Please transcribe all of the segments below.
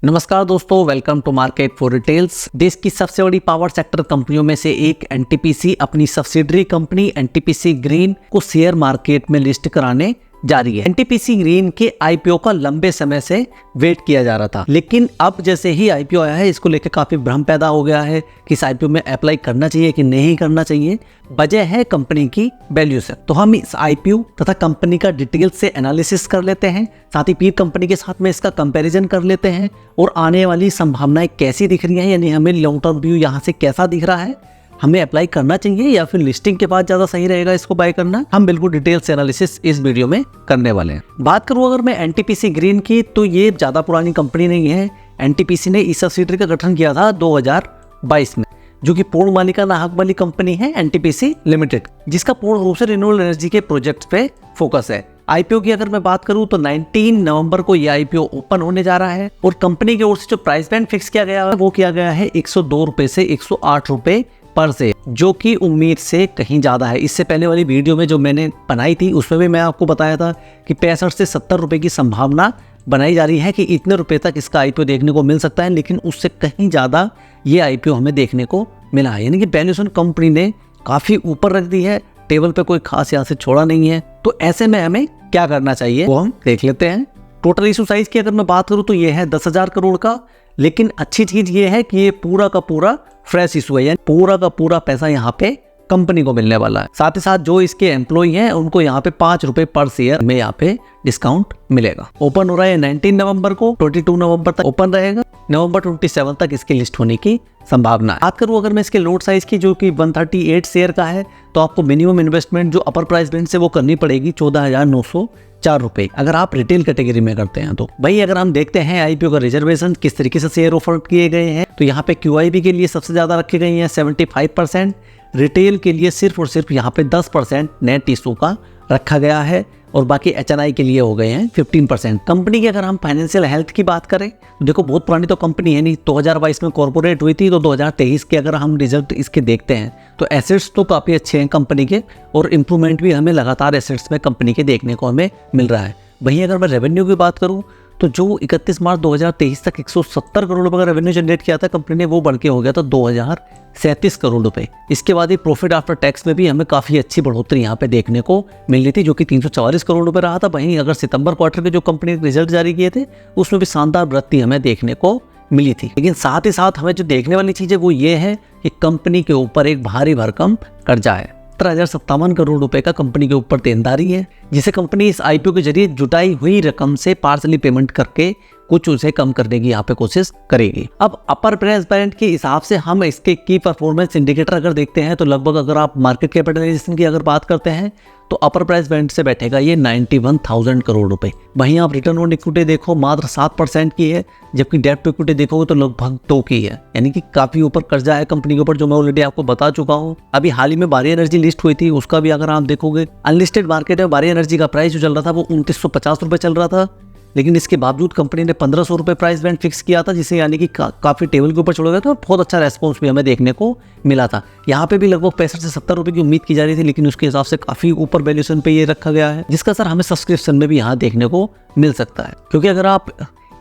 नमस्कार दोस्तों, welcome to market for retails. देश की सबसे बड़ी पावर सेक्टर कंपनियों में से एक एनटीपीसी अपनी सब्सिडरी कंपनी एनटीपीसी ग्रीन को शेयर मार्केट में लिस्ट कराने जा रही है। एनटीपीसी ग्रीन के आईपीओ का लंबे समय से वेट किया जा रहा था, लेकिन अब जैसे ही आईपीओ आया है इसको लेकर काफी भ्रम पैदा हो गया है कि इस आईपीओ में अप्लाई करना चाहिए कि नहीं करना चाहिए। वजह है कंपनी की वैल्यूएशन। तो हम इस आईपीओ तथा कंपनी का डिटेल से एनालिसिस कर लेते हैं, साथ ही पीर कंपनी के साथ में इसका कंपैरिजन कर लेते हैं और आने वाली संभावनाएं कैसी दिख रही हैं, यानी हमें लॉन्ग टर्म व्यू यहाँ से कैसा दिख रहा है, हमें अप्लाई करना चाहिए या फिर लिस्टिंग के बाद ज्यादा सही रहेगा इसको बाय करना। हम बिल्कुल डिटेल से एनालिसिस इस वीडियो में करने वाले हैं। बात करूं अगर मैं एनटीपीसी ग्रीन की, तो ये ज्यादा पुरानी कंपनी नहीं है। एनटीपीसी ने इस सब्सिडरी का गठन किया था 2022 में, जो कि पूर्ण मालिकाना हक वाली कंपनी है एनटीपीसी लिमिटेड, जिसका पूर्ण रूप से रिन्यूएबल एनर्जी के प्रोजेक्ट पे फोकस है। आईपीओ की अगर मैं बात करूं तो 19 नवंबर को यह आईपीओ ओपन होने जा रहा है और कंपनी की ओर से जो प्राइस बैंड फिक्स किया गया है वो किया गया है 102 रुपए से 108 रुपए पर से, जो कि उम्मीद से कहीं ज्यादा है। इससे पहले वाली वीडियो में जो मैंने बनाई थी उसमें भी मैं आपको बताया था कि 65 से 70 रुपए की संभावना बनाई जा रही है कि इतने रुपए तक इसका आईपीओ देखने को मिल सकता है, लेकिन उससे कहीं ज्यादा ये आईपीओ हमें देखने को मिला है। यानी कि वैल्यूएशन कंपनी ने काफी ऊपर रख दी है, टेबल पे कोई खास यहाँ से छोड़ा नहीं है। तो ऐसे में हमें क्या करना चाहिए वो हम देख लेते हैं। टोटल इशू साइज की अगर मैं बात करूं तो ये है 10,000 करोड़ का, लेकिन अच्छी चीज ये है कि ये पूरा का पूरा फ्रेश इशू है, यानी पूरा का पूरा पैसा यहाँ पे कंपनी को मिलने वाला है। साथ ही साथ जो इसके एम्प्लॉई हैं उनको यहाँ पे 5 रुपए पर शेयर में यहाँ पे डिस्काउंट मिलेगा। ओपन हो रहा है 19 नवंबर को, 22 नवंबर तक ओपन रहेगा। नवंबर 27 तक इसकी लिस्ट होने की संभावना है। बात करूं अगर मैं इसके लोट साइज की, जो कि 138 शेयर का है, तो आपको मिनिमम इन्वेस्टमेंट जो अपर प्राइस बैंड से वो करनी पड़ेगी 14,904 रुपए, अगर आप रिटेल कैटेगरी में करते हैं तो। भाई अगर हम देखते हैं आईपीओ का रिजर्वेशन किस तरीके से शेयर ऑफर किए गए हैं, तो यहाँ पे क्यूआईबी के लिए सबसे ज्यादा रखे गए हैं 75%, रिटेल के लिए सिर्फ और सिर्फ यहाँ पे 10% नेट इशू का रखा गया है और बाकी एचएनआई के लिए हो गए हैं 15%। कंपनी की अगर हम फाइनेंशियल हेल्थ की बात करें तो देखो बहुत पुरानी तो कंपनी है नहीं, 2022 में कॉर्पोरेट हुई थी, तो 2023 के अगर हम रिजल्ट इसके देखते हैं तो एसेट्स तो काफ़ी अच्छे हैं कंपनी के और इम्प्रूवमेंट भी हमें लगातार एसेट्स में कंपनी के देखने को हमें मिल रहा है। वहीं अगर मैं रेवेन्यू की बात करूँ तो जो 31 मार्च 2023 तक 170 करोड़ रुपए का रेवेन्यू जनरेट किया था कंपनी ने, वो बढ़ के हो गया था 2037 करोड़ रुपए। इसके बाद ही प्रॉफिट आफ्टर टैक्स में भी हमें काफ़ी अच्छी बढ़ोतरी यहाँ पे देखने को मिल रही थी, जो कि 344 करोड़ रुपए रहा था। वहीं अगर सितंबर क्वार्टर के जो कंपनी ने रिजल्ट जारी किए थे उसमें भी शानदार वृद्धि हमें देखने को मिली थी। लेकिन साथ ही साथ हमें जो देखने वाली चीज़ है वो ये है कि कंपनी के ऊपर एक भारी भरकम कर्जा है। 17,057 करोड़ रुपए का कंपनी के ऊपर देनदारी है, जिसे कंपनी इस आईपीओ के जरिए जुटाई हुई रकम से पार्सली पेमेंट करके कुछ उसे कम करने की यहाँ पे कोशिश करेगी। अब अपर प्राइस बैंड के हिसाब से हम इसके की परफॉर्मेंस इंडिकेटर अगर देखते हैं तो लगभग अगर आप मार्केट कैपिटलाइजेशन की अगर बात करते हैं तो अपर प्राइस बैंड से बैठेगा ये 91,000 करोड़ रुपए। वहीं आप रिटर्न ऑन इक्विटी देखो मात्र 7% की है, जबकि डेट टू इक्विटी देखोगे तो लगभग 2 की है, यानी कि काफी ऊपर कर्जा है कंपनी के ऊपर, जो मैं ऑलरेडी आपको बता चुका हूँ। अभी हाल ही में बारी एनर्जी लिस्ट हुई थी, उसका भी अगर आप देखोगे अनलिस्टेड मार्केट में बारी एनर्जी का प्राइस जो चल रहा था वो 2950 रुपए चल रहा था, लेकिन इसके बावजूद कंपनी ने 1500 रुपए प्राइस बैंड फिक्स किया था, जिसे यानी कि काफी टेबल के ऊपर छोड़ा गया था और बहुत अच्छा रेस्पॉन्स भी हमें देखने को मिला था। यहाँ पे भी लगभग 65 से 70 रुपए की उम्मीद की जा रही थी, लेकिन उसके हिसाब से काफी ऊपर वैल्यूएशन पे ये रखा गया है, जिसका असर हमें सब्सक्रिप्शन में भी यहाँ देखने को मिल सकता है। क्योंकि अगर आप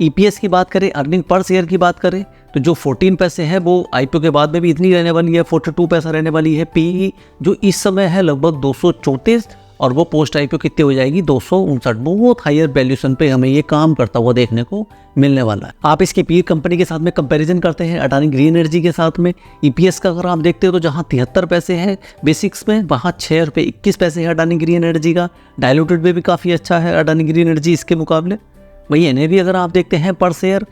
ईपीएस की बात करें, अर्निंग पर शेयर की बात करें, तो जो 14 पैसे है वो आईपीओ के बाद में भी इतनी रहने वाली है, 42 पैसा रहने वाली है। पीई जो इस समय है लगभग 234 और वो पोस्ट आईपीओ कितनी हो जाएगी 259। बहुत हायर वैल्यूएशन पे हमें ये काम करता हुआ देखने को मिलने वाला है। आप इसकी पीर कंपनी के साथ में कंपैरिजन करते हैं अडानी ग्रीन एनर्जी के साथ में, ईपीएस का अगर आप देखते हो तो जहां 73 पैसे हैं बेसिक्स में, वहां 6 रुपये 21 पैसे है अडानी ग्रीन एनर्जी का। डायलूटेड में भी काफ़ी अच्छा है अडानी ग्रीन एनर्जी इसके मुकाबले। वहीं एनएवी अगर आप देखते हैं पर शेयर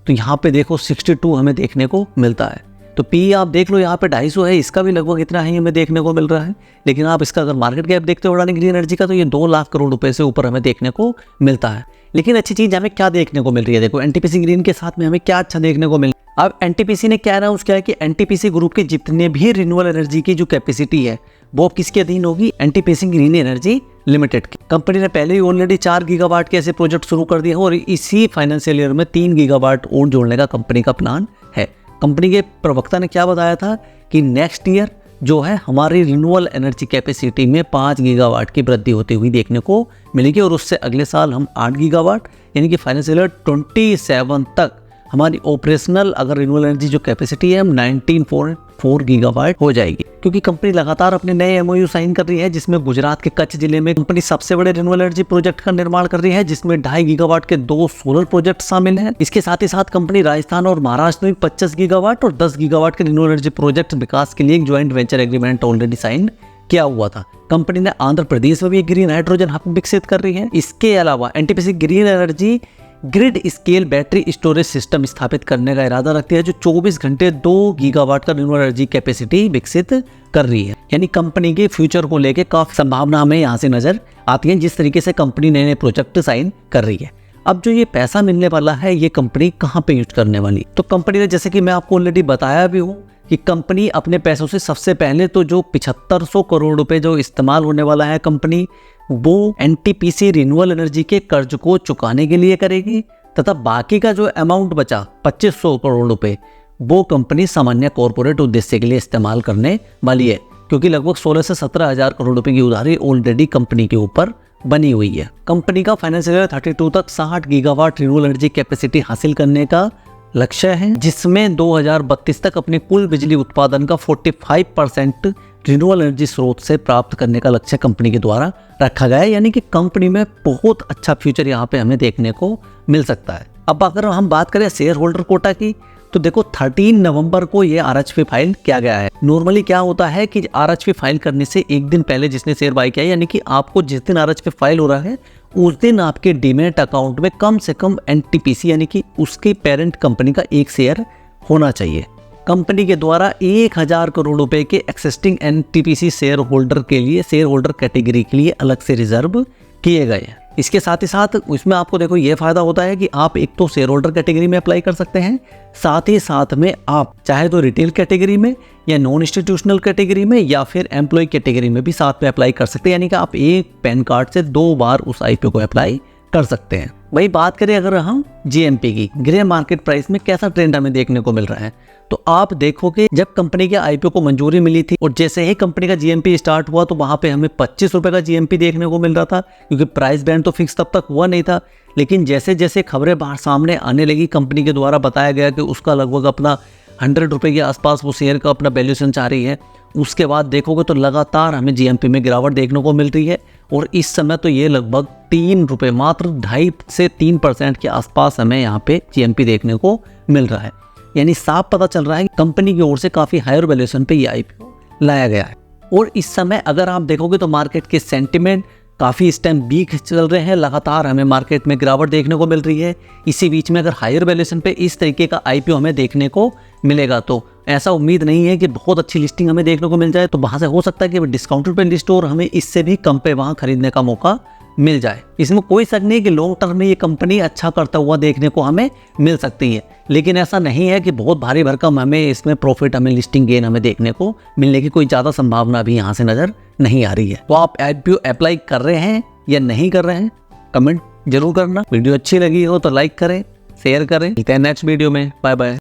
तो यहाँ पे देखो 62 हमें देखने को मिलता है। तो पी आप देख लो यहाँ पे 250 है, इसका भी लगभग इतना ही हमें देखने को मिल रहा है। लेकिन आप इसका अगर मार्केट कैप देखते हो अडानी ग्रीन एनर्जी का तो ये 2 लाख करोड़ रुपए से ऊपर हमें देखने को मिलता है। लेकिन अच्छी चीज हमें क्या देखने को मिल रही है, देखो एनटीपीसी ग्रीन के साथ में हमें क्या अच्छा देखने को मिल। अब एनटीपीसी ने क्या अनाउंस किया है कि एनटीपीसी ग्रुप के जितने भी रिन्यूएबल एनर्जी की जो कैपेसिटी है वो अब किसके अधीन होगी, एनटीपीसी ग्रीन एनर्जी लिमिटेड की। कंपनी ने पहले ही ऑलरेडी 4 गीगावाट के ऐसे प्रोजेक्ट शुरू कर दिए हैं और इसी फाइनेंशियल ईयर में 3 गीगावाट और जोड़ने का कंपनी का प्लान है। कंपनी के प्रवक्ता ने क्या बताया था कि नेक्स्ट ईयर जो है हमारी रिन्यूएबल एनर्जी कैपेसिटी में 5 गीगावाट की वृद्धि होती हुई देखने को मिलेगी और उससे अगले साल हम 8 गीगावाट यानी कि फाइनेंशियल ईयर 27 तक हमारी ऑपरेशनल अगर रिन्यूएबल एनर्जी जो कैपेसिटी है 19.4 गीगावाट हो जाएगी, क्योंकि कंपनी लगातार अपने नए एमओयू साइन कर रही है, जिसमें गुजरात के कच्छ जिले में कंपनी सबसे बड़े रिन्यूएबल एनर्जी प्रोजेक्ट का निर्माण कर रही है, जिसमें 2.5 गीगावाट के 2 सोलर प्रोजेक्ट शामिल हैं। इसके साथ ही साथ कंपनी राजस्थान और महाराष्ट्र में 25 गीगावाट और 10 गीगावाट के रिन्यूएबल एनर्जी प्रोजेक्ट विकास के लिए एक joint venture agreement already sign किया हुआ था। कंपनी ने आंध्र प्रदेश में भी ग्रीन हाइड्रोजन हब विकसित कर रही है। इसके अलावा NTPC green energy grid scale battery storage system स्थापित करने का इरादा रखती है, जो 24 घंटे 2 गीगावाट का रिन्यूएबल एनर्जी कैपेसिटी विकसित कर रही है। यानी कंपनी के फ्यूचर को लेके काफी संभावना हमें यहाँ से नजर आती है, जिस तरीके से कंपनी नए नए प्रोजेक्ट साइन कर रही है। अब जो ये पैसा मिलने वाला है, ये कंपनी कहाँ पे यूज करने वाली, तो कंपनी ने, जैसे कि मैं आपको ऑलरेडी बताया भी हूँ कि कंपनी अपने पैसों से सबसे पहले तो जो 7500 करोड़ रुपए जो इस्तेमाल होने वाला है कंपनी, वो एनटीपीसी रिन्यूएबल एनर्जी के कर्ज को चुकाने के लिए करेगी, तथा बाकी का जो अमाउंट बचा 2500 करोड़ रुपए वो कंपनी सामान्य कॉर्पोरेट उद्देश्य के लिए इस्तेमाल करने वाली है, क्योंकि लगभग 16 से 17 हजार करोड़ रुपए की उधारी ऑलरेडी कंपनी के ऊपर बनी हुई है। कंपनी का फाइनेंशियल ईयर 32 तक 60 गीगावाट रिन्यूएबल एनर्जी कैपेसिटी हासिल करने का लक्ष्य है, जिसमें 2032 तक अपने कुल बिजली उत्पादन का 45% रिन्यूएबल एनर्जी स्रोत से प्राप्त करने का लक्ष्य कंपनी के द्वारा रखा गया है। यानी कि कंपनी में बहुत अच्छा फ्यूचर यहाँ पे हमें देखने को मिल सकता है। अब अगर हम बात करें शेयर होल्डर कोटा की, तो देखो 13 नवंबर को ये आरएचपी फाइल किया गया है। नॉर्मली क्या होता है कि आरएचपी फाइल करने से एक दिन पहले जिसने शेयर बाय किया है, यानी कि आपको जिस दिन आरएचपी फाइल हो रहा है उस दिन आपके डीमैट अकाउंट में कम से कम एनटीपीसी यानी कि उसकी पेरेंट कंपनी का एक शेयर होना चाहिए। कंपनी के द्वारा 1000 करोड़ रुपए के एक्सिस्टिंग एनटीपीसी शेयर होल्डर के लिए, शेयर होल्डर कैटेगरी के लिए अलग से रिजर्व किए गए हैं। इसके साथ ही साथ इसमें आपको देखो ये फायदा होता है कि आप एक तो शेयर होल्डर कैटेगरी में अप्लाई कर सकते हैं, साथ ही साथ में आप चाहे तो रिटेल कैटेगरी में या नॉन इंस्टीट्यूशनल कैटेगरी में या फिर एम्प्लॉय कैटेगरी में भी साथ में अप्लाई कर सकते हैं। यानी कि आप एक पैन कार्ड से 2 बार उस आईपीओ को अप्लाई कर सकते हैं। वही बात करें अगर हम जीएमपी की, ग्रे मार्केट प्राइस में कैसा ट्रेंड हमें देखने को मिल रहा है, तो आप देखोगे जब कंपनी के आईपीओ को मंजूरी मिली थी और जैसे ही कंपनी का जीएमपी स्टार्ट हुआ तो वहां पे हमें 25 रुपए का जीएमपी देखने को मिल रहा था, क्योंकि प्राइस बैंड तो फिक्स तब तक हुआ नहीं था। लेकिन जैसे जैसे खबरें बाहर सामने आने लगी, कंपनी के द्वारा बताया गया कि उसका लगभग अपना 100 रुपए के आसपास वो शेयर का अपना वैल्यूएशन चाह रही है, उसके बाद देखोगे तो लगातार हमें जीएमपी में गिरावट देखने को मिल रही है। और इस समय तो ये लगभग 3 रुपये, मात्र 2.5 से 3% के आसपास हमें यहाँ पे जीएमपी देखने को मिल रहा है। यानी साफ पता चल रहा है कि कंपनी की ओर से काफ़ी हायर वैल्यूएशन पे ये आईपीओ लाया गया है। और इस समय अगर आप देखोगे तो मार्केट के सेंटिमेंट काफ़ी इस टाइम वीक चल रहे हैं, लगातार हमें मार्केट में गिरावट देखने को मिल रही है। इसी बीच में अगर हायर वैल्यूएशन पे इस तरीके का आईपीओ हमें देखने को मिलेगा तो ऐसा उम्मीद नहीं है कि बहुत अच्छी लिस्टिंग हमें देखने को मिल जाए, तो वहाँ से हो सकता है कि डिस्काउंटेड पे लिस्ट और हमें इससे भी कम पे वहाँ खरीदने का मौका मिल जाए। इसमें कोई शक नहीं कि लॉन्ग टर्म में ये कंपनी अच्छा करता हुआ देखने को हमें मिल सकती है, लेकिन ऐसा नहीं है कि बहुत भारी भरकम हमें इसमें प्रॉफिट, हमें लिस्टिंग गेन हमें देखने को मिलने की कोई ज़्यादा संभावना भी यहाँ से नज़र नहीं आ रही है। तो आप आईपीओ अप्लाई कर रहे हैं या नहीं कर रहे हैं, कमेंट जरूर करना। वीडियो अच्छी लगी हो तो लाइक करें, शेयर करें। मिलते हैं नेक्स्ट वीडियो में। Bye bye.